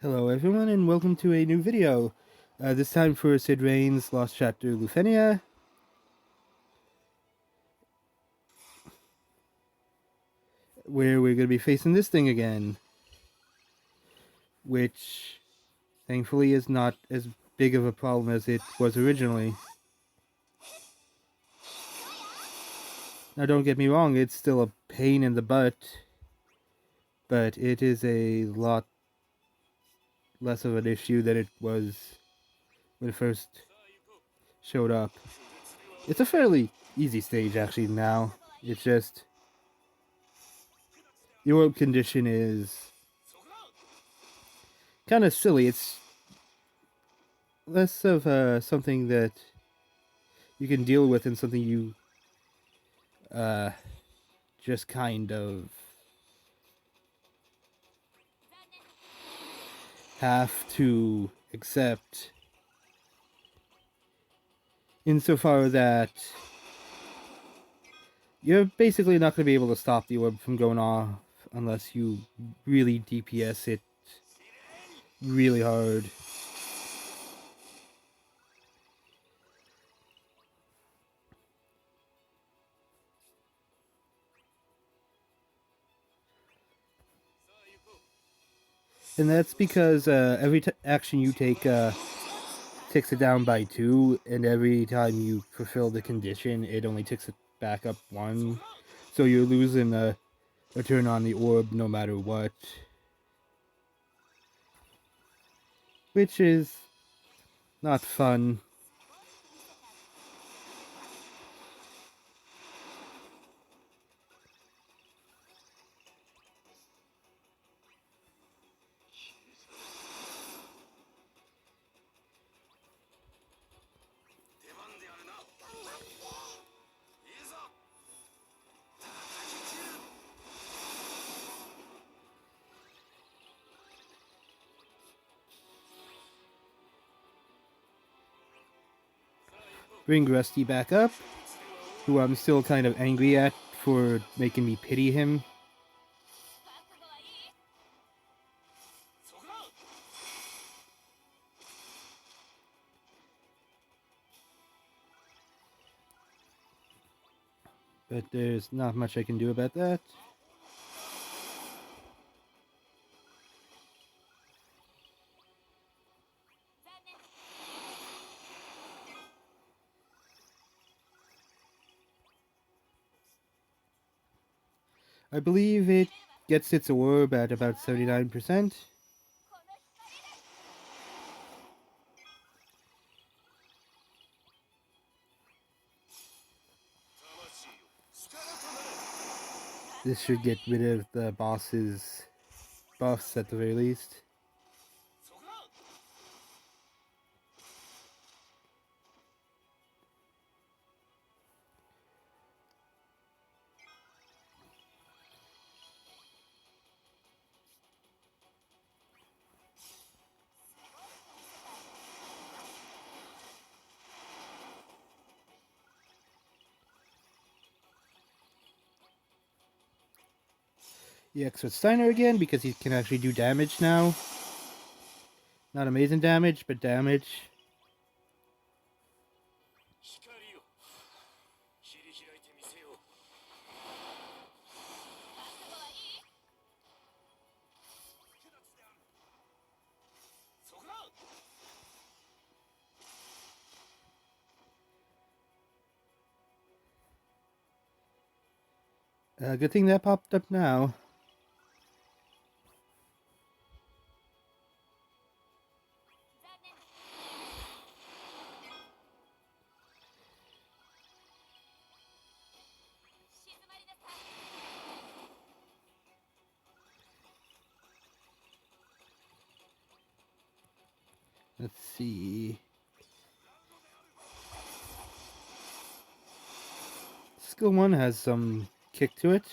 Hello everyone and welcome to a new video. This time for Cid-Raines' Lost Chapter Lufenia. Where we're going to be facing this thing again. Which, thankfully, is not as big of a problem as it was originally. Now don't get me wrong, it's still a pain in the butt. But it is a lot less of an issue than it was when it first showed up. It's a fairly easy stage actually now. It's just the orb condition is kind of silly. It's less of something that you can deal with and something you uh, just kind of have to accept, insofar that you're basically not going to be able to stop the orb from going off unless you really DPS it really hard. And that's because every action you take takes it down by 2, and every time you fulfill the condition, it only takes it back up 1. So you're losing a turn on the orb no matter what. Which is not fun. Bring Rusty back up, who I'm still kind of angry at for making me pity him. But there's not much I can do about that. I believe it gets its orb at about 79%. This should get rid of the boss's buffs at the very least. EX with Steiner again because he can actually do damage now. Not amazing damage, but damage. Good thing that popped up now. Let's see. Skill 1 has some kick to it.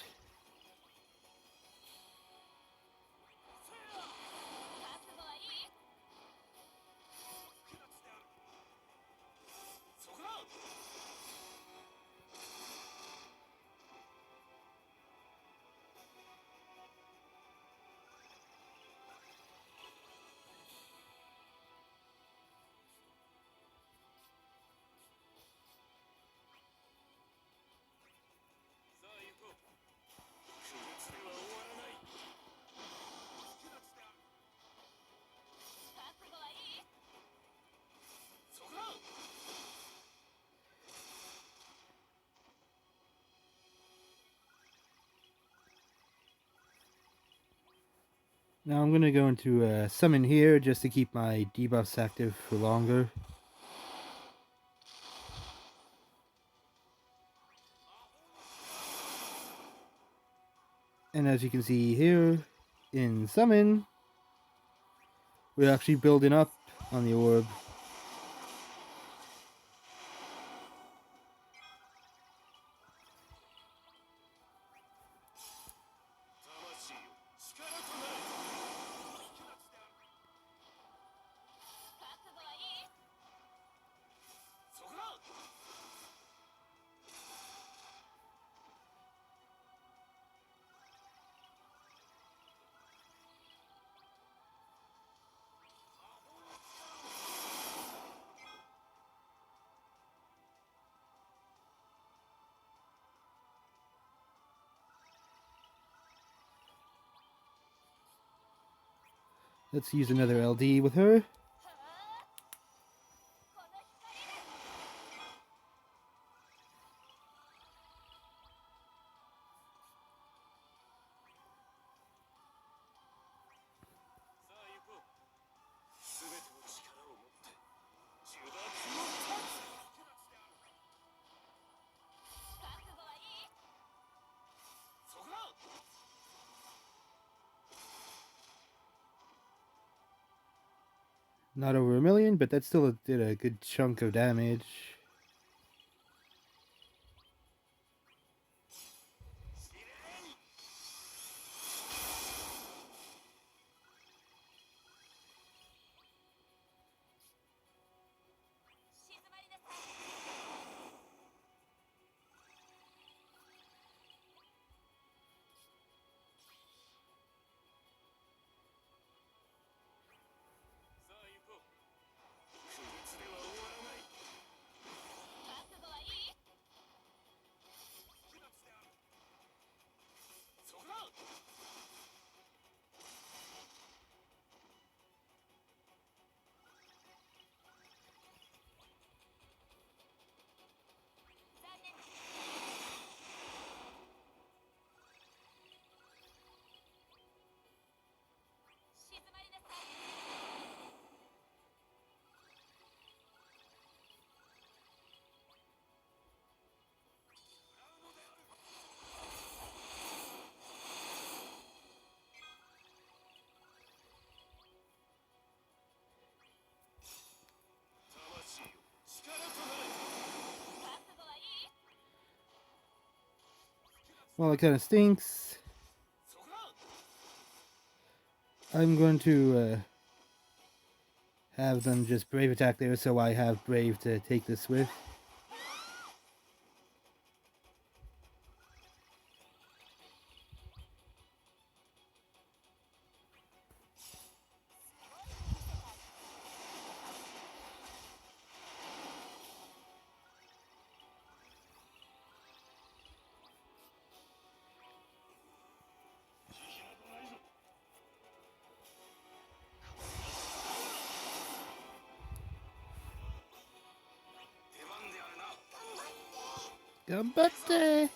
Now I'm going to go into summon here just to keep my debuffs active for longer. And as you can see here in summon, we're actually building up on the orb. Let's use another LD with her. Not over 1,000,000, but that still did a good chunk of damage. Well, it kind of stinks. I'm going to have them just Brave attack there, so I have Brave to take this with. Gambatte!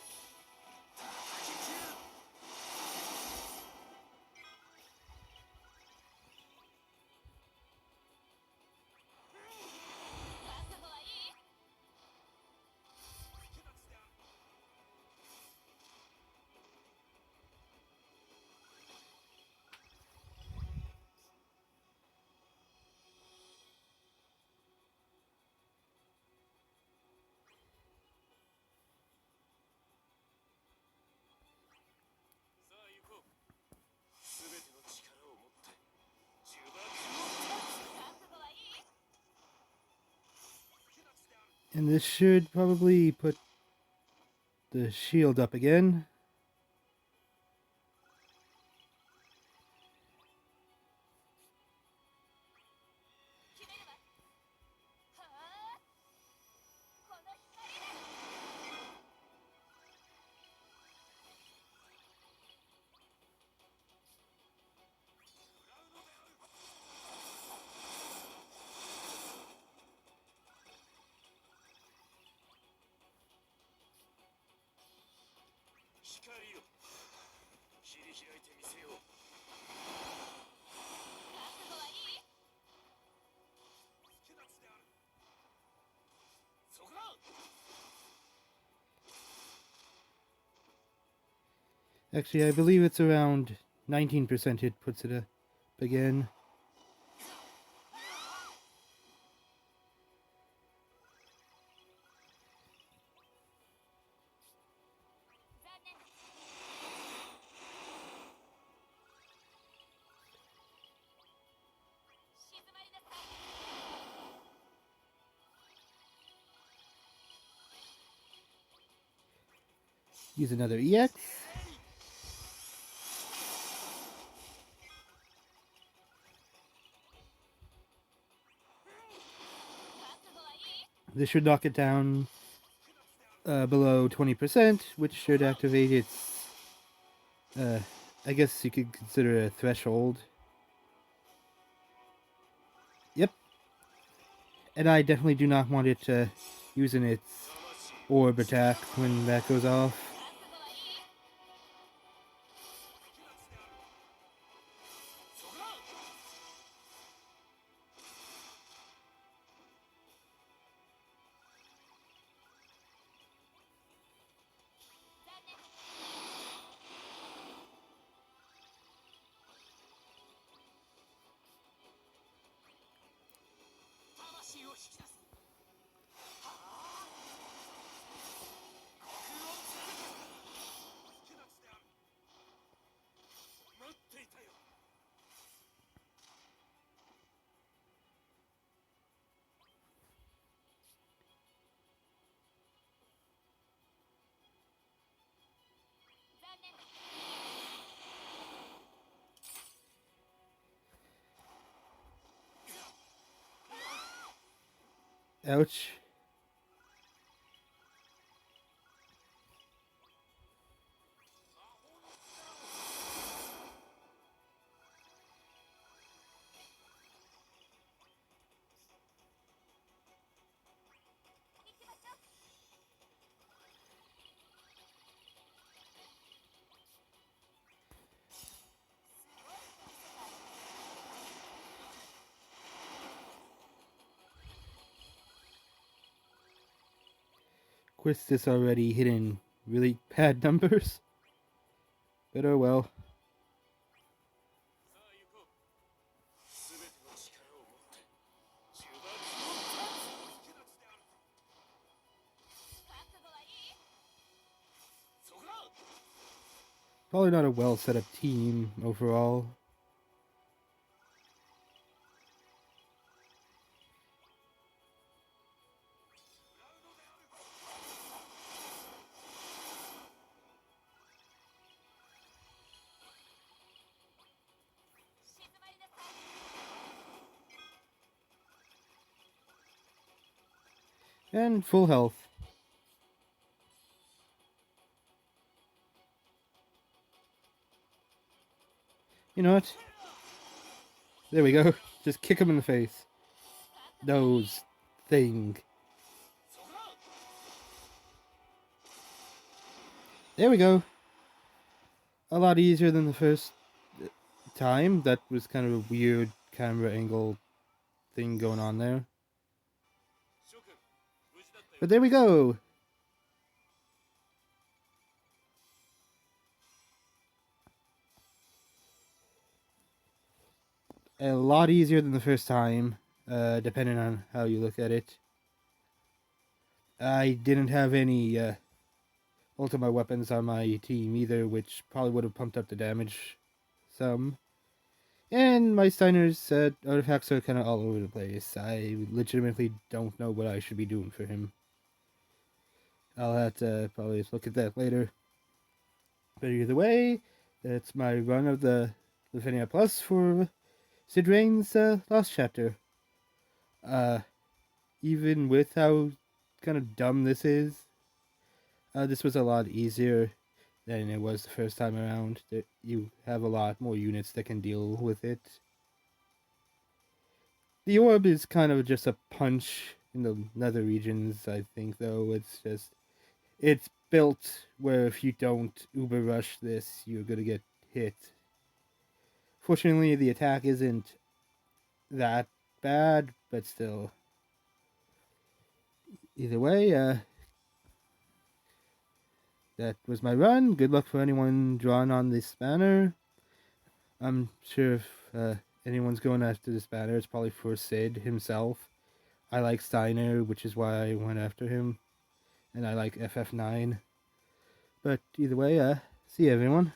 And this should probably put the shield up again. Actually, I believe it's around 19% hit puts it up again. Use another EX. This should knock it down below 20%, which should activate its, I guess you could consider a threshold. Yep. And I definitely do not want it using its orb attack when that goes off. Ouch. Quistis already hitting really bad numbers. But oh well. Probably not a well set up team overall. And full health. You know what? There we go. Just kick him in the face. Nose thing. There we go. A lot easier than the first time. That was kind of a weird camera angle thing going on there. But there we go. A lot easier than the first time, depending on how you look at it. I didn't have any ultimate weapons on my team either, which probably would have pumped up the damage some. And my Steiner's artifacts are kind of all over the place. I legitimately don't know what I should be doing for him. I'll have to probably look at that later. But either way, that's my run of the Lufenia Plus for Cid-Raines' last chapter. Even with how kind of dumb this is, this was a lot easier than it was the first time around. You have a lot more units that can deal with it. The orb is kind of just a punch in the nether regions, I think, though. It's built where if you don't uber rush this, you're gonna get hit. Fortunately, the attack isn't that bad, but still. Either way, that was my run. Good luck for anyone drawn on this banner. I'm sure if anyone's going after this banner, it's probably for Cid himself. I like Steiner, which is why I went after him. And I like FF9. But either way, see you everyone.